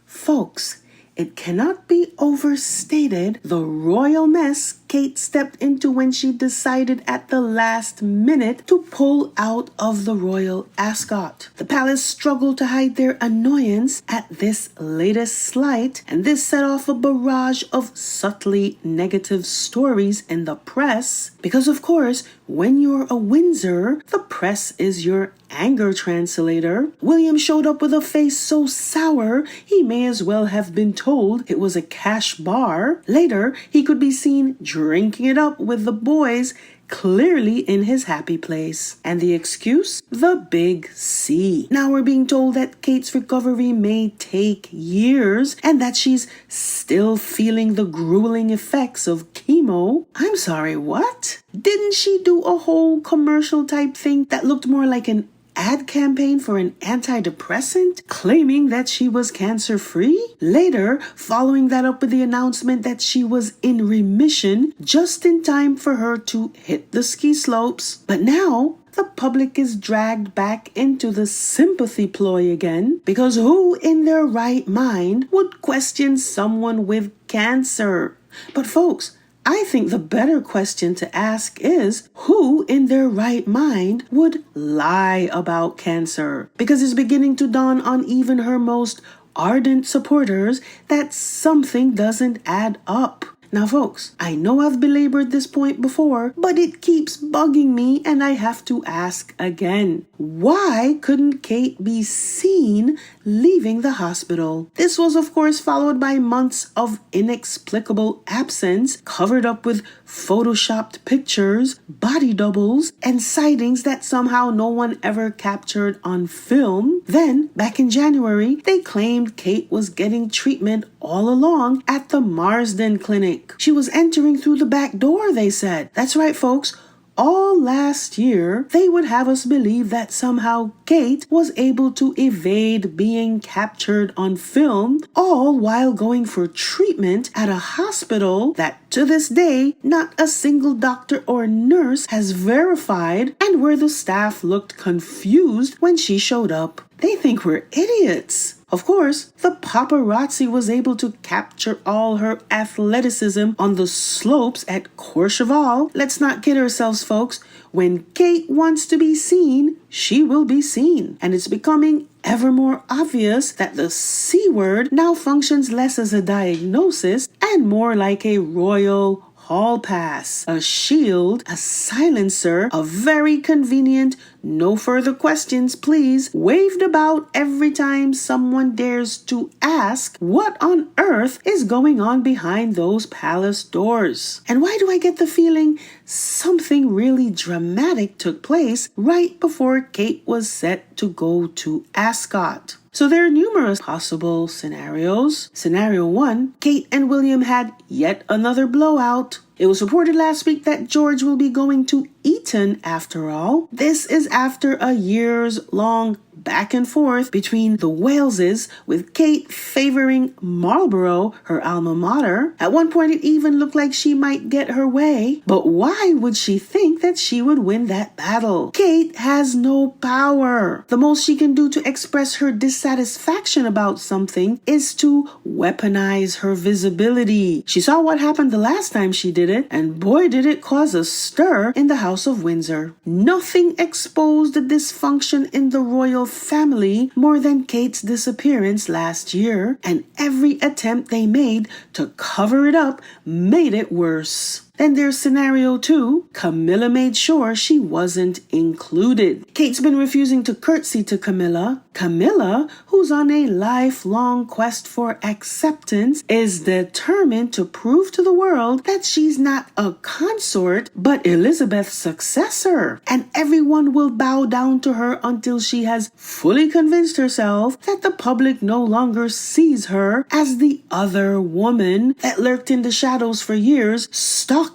Folks, it cannot be overstated the royal mess Kate stepped into when she decided at the last minute to pull out of the Royal Ascot. The palace struggled to hide their annoyance at this latest slight, and this set off a barrage of subtly negative stories in the press. Because of course, when you're a Windsor, the press is your anger translator. William showed up with a face so sour, he may as well have been told it was a cash bar. Later, he could be seen drinking it up with the boys, clearly in his happy place. And the excuse? The big C. Now we're being told that Kate's recovery may take years and that she's still feeling the grueling effects of chemo. I'm sorry, what? Didn't she do a whole commercial type thing that looked more like an ad campaign for an antidepressant, claiming that she was cancer-free? Later, following that up with the announcement that she was in remission just in time for her to hit the ski slopes. But now, the public is dragged back into the sympathy ploy again, because who in their right mind would question someone with cancer? But folks, I think the better question to ask is, who in their right mind would lie about cancer? Because it's beginning to dawn on even her most ardent supporters that something doesn't add up. Now folks, I know I've belabored this point before, but it keeps bugging me and I have to ask again. Why couldn't Kate be seen leaving the hospital? This was of course followed by months of inexplicable absence, covered up with photoshopped pictures, body doubles, and sightings that somehow no one ever captured on film. Then, back in January, they claimed Kate was getting treatment all along at the Marsden Clinic. She was entering through the back door, they said. That's right, folks. All last year, they would have us believe that somehow Kate was able to evade being captured on film, all while going for treatment at a hospital that to this day, not a single doctor or nurse has verified, and where the staff looked confused when she showed up. They think we're idiots. Of course, the paparazzi was able to capture all her athleticism on the slopes at Courchevel. Let's not kid ourselves, folks. When Kate wants to be seen, she will be seen. And it's becoming ever more obvious that the C word now functions less as a diagnosis and more like a royal hall pass, a shield, a silencer, a very convenient no further questions please, waved about every time someone dares to ask what on earth is going on behind those palace doors. And why do I get the feeling something really dramatic took place right before Kate was set to go to Ascot? So there are numerous possible scenarios. Scenario 1, Kate and William had yet another blowout. It was reported last week that George will be going to Eton after all. This is after a years-long back and forth between the Waleses, with Kate favoring Marlborough, her alma mater. At one point it even looked like she might get her way, but why would she think that she would win that battle? Kate has no power. The most she can do to express her dissatisfaction about something is to weaponize her visibility. She saw what happened the last time she did it, and boy did it cause a stir in the House of Windsor. Nothing exposed the dysfunction in the royal family more than Kate's disappearance last year, and every attempt they made to cover it up made it worse. Then there's scenario 2. Camilla made sure she wasn't included. Kate's been refusing to curtsy to Camilla. Camilla, who's on a lifelong quest for acceptance, is determined to prove to the world that she's not a consort, but Elizabeth's successor. And everyone will bow down to her until she has fully convinced herself that the public no longer sees her as the other woman that lurked in the shadows for years, stalking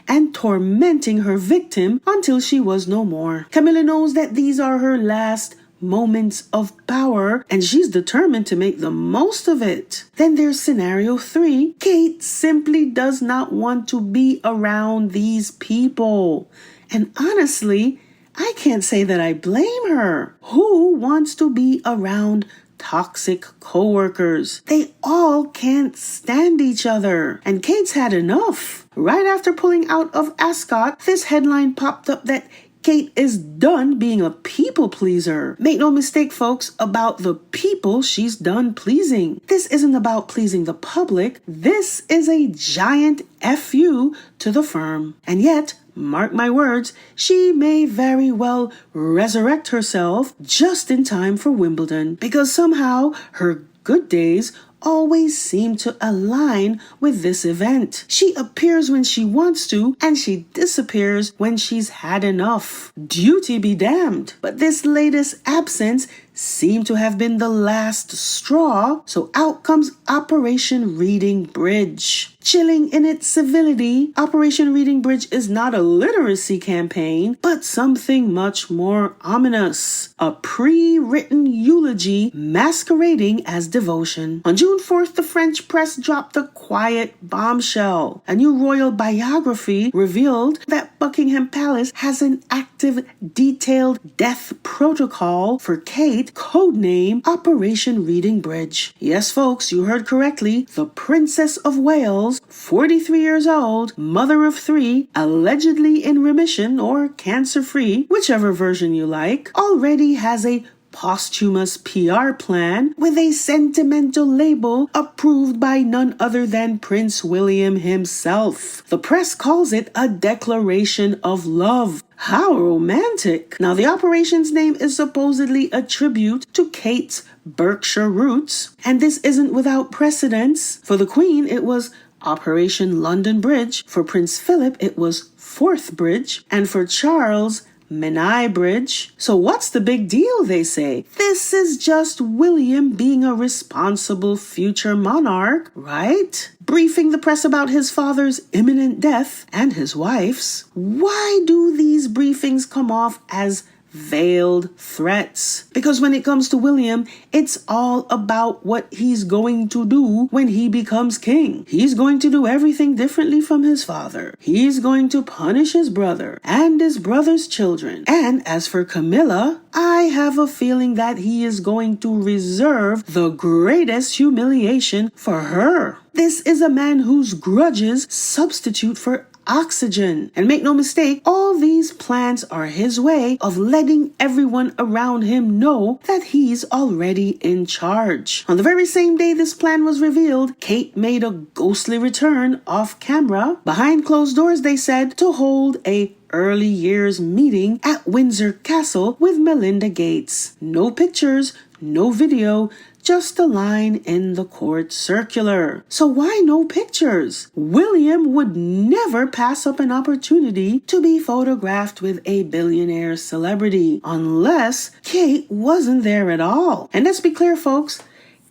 and tormenting her victim until she was no more. Camilla knows that these are her last moments of power, and she's determined to make the most of it. Then there's scenario 3. Kate simply does not want to be around these people. And honestly, I can't say that I blame her. Who wants to be around toxic co-workers. They all can't stand each other. And Kate's had enough. Right after pulling out of Ascot, this headline popped up that Kate is done being a people pleaser. Make no mistake, folks, about the people she's done pleasing. This isn't about pleasing the public. This is a giant FU to the firm. And yet, mark my words, she may very well resurrect herself just in time for Wimbledon, because somehow her good days always seem to align with this event. She appears when she wants to, and she disappears when she's had enough. Duty be damned. But this latest absence seemed to have been the last straw, so out comes Operation Reading Bridge. Chilling in its civility, Operation Reading Bridge is not a literacy campaign, but something much more ominous. A pre-written eulogy masquerading as devotion. On June 4th, the French press dropped a quiet bombshell. A new royal biography revealed that Buckingham Palace has an active, detailed death protocol for Kate, codename Operation Reading Bridge. Yes, folks, you heard correctly. The Princess of Wales, 43 years old, mother of 3, allegedly in remission or cancer-free, whichever version you like, already has a posthumous PR plan with a sentimental label approved by none other than Prince William himself. The press calls it a declaration of love. How romantic. Now, the operation's name is supposedly a tribute to Kate's Berkshire roots, and this isn't without precedence. For the Queen, it was Operation London Bridge. For Prince Philip, it was Forth Bridge. And for Charles, Menai Bridge. So what's the big deal, they say? This is just William being a responsible future monarch, right? Briefing the press about his father's imminent death and his wife's. Why do these briefings come off as veiled threats? Because when it comes to William, it's all about what he's going to do when he becomes king. He's going to do everything differently from his father. He's going to punish his brother and his brother's children. And as for Camilla, I have a feeling that he is going to reserve the greatest humiliation for her. This is a man whose grudges substitute for oxygen. And make no mistake, all these plans are his way of letting everyone around him know that he's already in charge. On the very same day this plan was revealed, Kate made a ghostly return off camera. Behind closed doors, they said, to hold a early years meeting at Windsor Castle with Melinda Gates. No pictures, no video, just a line in the court circular. So why no pictures? William would never pass up an opportunity to be photographed with a billionaire celebrity, unless Kate wasn't there at all. And let's be clear, folks,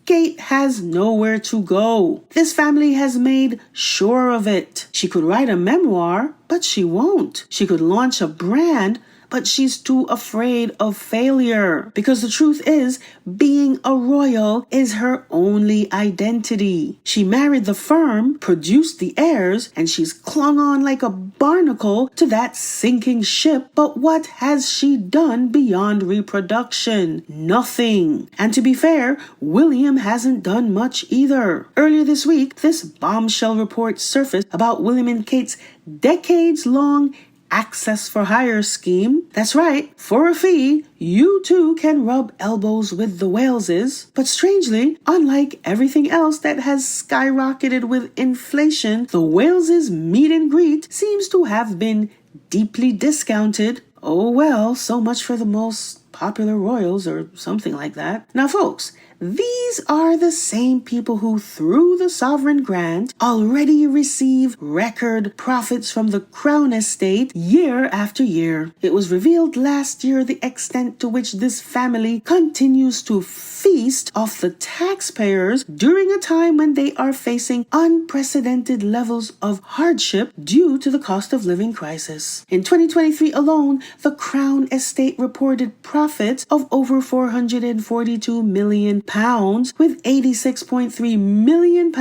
Kate has nowhere to go. This family has made sure of it. She could write a memoir, but she won't. She could launch a brand, but she's too afraid of failure. Because the truth is, being a royal is her only identity. She married the firm, produced the heirs, and she's clung on like a barnacle to that sinking ship. But what has she done beyond reproduction? Nothing. And to be fair, William hasn't done much either. Earlier this week, this bombshell report surfaced about William and Kate's decades-long access for hire scheme. That's right, for a fee, you too can rub elbows with the Waleses. But strangely, unlike everything else that has skyrocketed with inflation, the Waleses' meet and greet seems to have been deeply discounted. Oh well, so much for the most popular royals or something like that. Now folks, these are the same people who, through the sovereign grant, already receive record profits from the Crown Estate year after year. It was revealed last year the extent to which this family continues to feast off the taxpayers during a time when they are facing unprecedented levels of hardship due to the cost of living crisis. In 2023 alone, the Crown Estate reported profits profits of over £442 million, with £86.3 million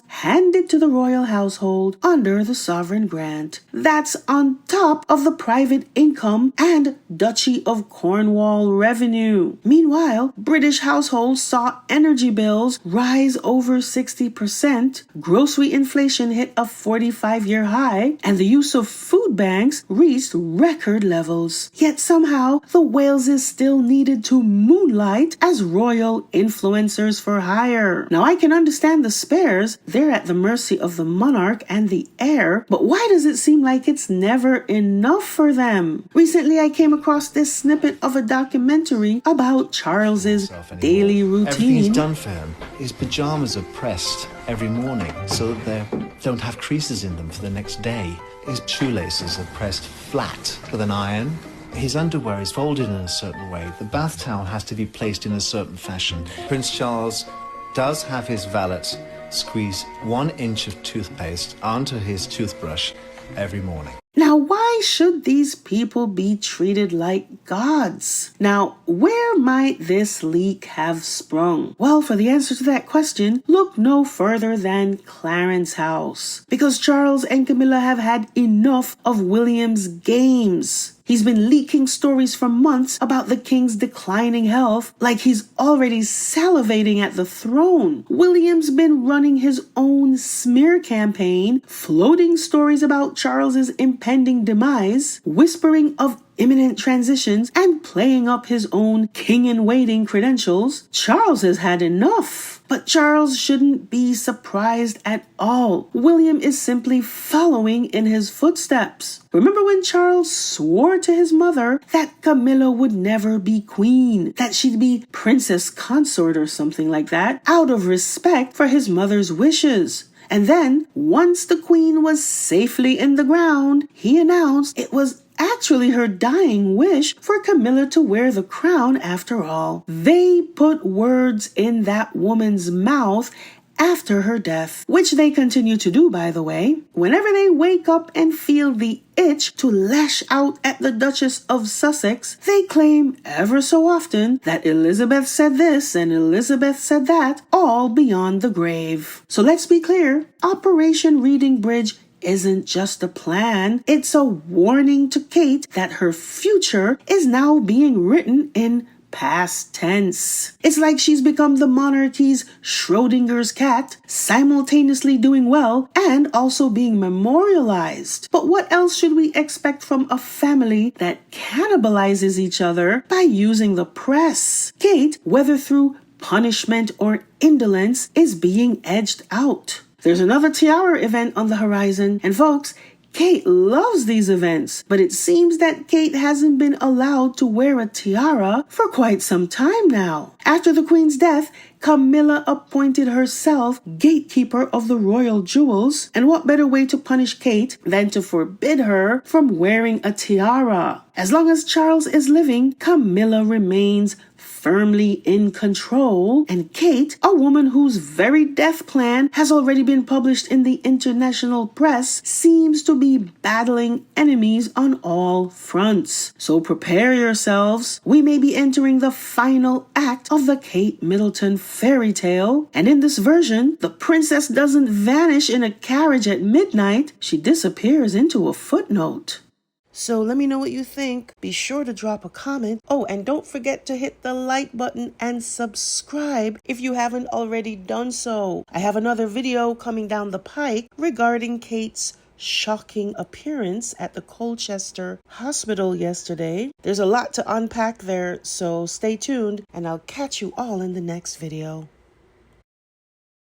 handed to the royal household under the sovereign grant. That's on top of the private income and Duchy of Cornwall revenue. Meanwhile, British households saw energy bills rise over 60%, grocery inflation hit a 45-year high, and the use of food banks reached record levels. Yet somehow, the Waleses still needed to moonlight as royal influencers for hire. Now, I can understand the spares. They're at the mercy of the monarch and the heir, but why does it seem like it's never enough for them? Recently, I came across this snippet of a documentary about Charles's daily routine. Everything he's done for him. His pajamas are pressed every morning so that they don't have creases in them for the next day. His shoelaces are pressed flat with an iron. His underwear is folded in a certain way. The bath towel has to be placed in a certain fashion. Prince Charles does have his valet squeeze 1 inch of toothpaste onto his toothbrush every morning. Now, why should these people be treated like gods? Now, where might this leak have sprung? Well, for the answer to that question, look no further than Clarence House. Because Charles and Camilla have had enough of William's games. He's been leaking stories for months about the king's declining health, like he's already salivating at the throne. William's been running his own smear campaign, floating stories about Charles's impending demise, whispering of imminent transitions, and playing up his own king-in-waiting credentials. Charles has had enough. But Charles shouldn't be surprised at all. William is simply following in his footsteps. Remember when Charles swore to his mother that Camilla would never be queen, that she'd be princess consort or something like that, out of respect for his mother's wishes. And then, once the queen was safely in the ground, he announced it was actually her dying wish for Camilla to wear the crown after all. They put words in that woman's mouth after her death, which they continue to do, by the way. Whenever they wake up and feel the itch to lash out at the Duchess of Sussex, they claim ever so often that Elizabeth said this and Elizabeth said that, all beyond the grave. So let's be clear, Operation Reading Bridge isn't just a plan, it's a warning to Kate that her future is now being written in past tense. It's like she's become the monarchy's Schrodinger's cat, simultaneously doing well and also being memorialized. But what else should we expect from a family that cannibalizes each other by using the press? Kate, whether through punishment or indolence, is being edged out. There's another tiara event on the horizon, and folks, Kate loves these events, but it seems that Kate hasn't been allowed to wear a tiara for quite some time now. After the Queen's death, Camilla appointed herself gatekeeper of the royal jewels, and what better way to punish Kate than to forbid her from wearing a tiara? As long as Charles is living, Camilla remains firmly in control, and Kate, a woman whose very death plan has already been published in the international press, seems to be battling enemies on all fronts. So prepare yourselves. We may be entering the final act of the Kate Middleton fairy tale, and in this version, the princess doesn't vanish in a carriage at midnight. She disappears into a footnote. So let me know what you think. Be sure to drop a comment. Oh, and don't forget to hit the like button and subscribe if you haven't already done so. I have another video coming down the pike regarding Kate's shocking appearance at the Colchester Hospital yesterday. There's a lot to unpack there, so stay tuned and I'll catch you all in the next video.